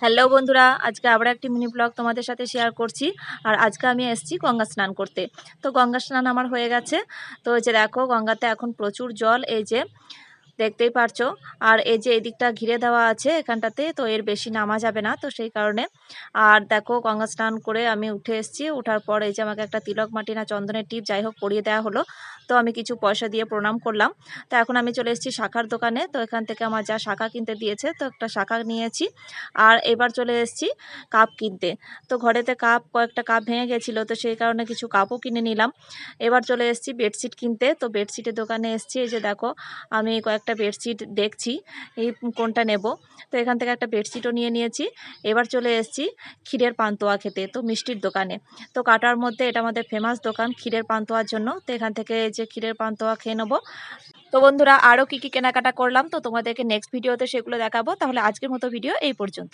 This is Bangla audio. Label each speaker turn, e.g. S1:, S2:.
S1: হ্যালো বন্ধুরা, আজকে আবার একটি মিনি ব্লগ তোমাদের সাথে শেয়ার করছি। আর আজকে আমি এসেছি গঙ্গা স্নান করতে। তো গঙ্গা স্নান আমার হয়ে গেছে। তো এই যে দেখো, গঙ্গাতে এখন প্রচুর জল, এই যে দেখতেই পারছো। আর এই যে এদিকটা ঘিরে দেওয়া আছে এখানটাতে, তো এর বেশি নামা যাবে না, তো সেই কারণে। আর দেখো, গঙ্গা স্নান করে আমি উঠে এসেছি। ওঠার পর এই যে আমাকে একটা তিলক মাটি না চন্দনের টিপ যাই হোক পরিয়ে দেওয়া হলো। তো আমি কিছু পয়সা দিয়ে প্রণাম করলাম। তো এখন আমি চলে এসেছি শাখার দোকানে। তো এখান থেকে আমার যা শাখা কিনতে দিয়েছে, তো একটা শাখা নিয়েছি। আর এবার চলে এসেছি কাপ কিনতে। তো ঘরেতে কয়েকটা কাপ ভেঙে গেছিলো, তো সেই কারণে কিছু কাপও কিনে নিলাম। এবার চলে এসেছি বেডশিট কিনতে। তো বেডশিটের দোকানে এসেছি। এই যে দেখো, আমি কয়েকটা বেডশিট দেখছি এই কোনটা নেব। তো এখান থেকে একটা বেডশিটও নিয়ে নিয়েছি। এবার চলে এসেছি ক্ষীরের পান্তুয়া খেতে, তো মিষ্টির দোকানে। তো কাটার মধ্যে এটা আমাদের ফেমাস দোকান ক্ষীরের পান্তুয়ার জন্য। তো এখান থেকে এই যে ক্ষীরের পান্তুয়া খেয়ে নেবো। তো বন্ধুরা, আরও কি কি কেনাকাটা করলাম তো তোমাদেরকে নেক্সট ভিডিওতে সেগুলো দেখাবো। তাহলে আজকের মতো ভিডিও এই পর্যন্ত।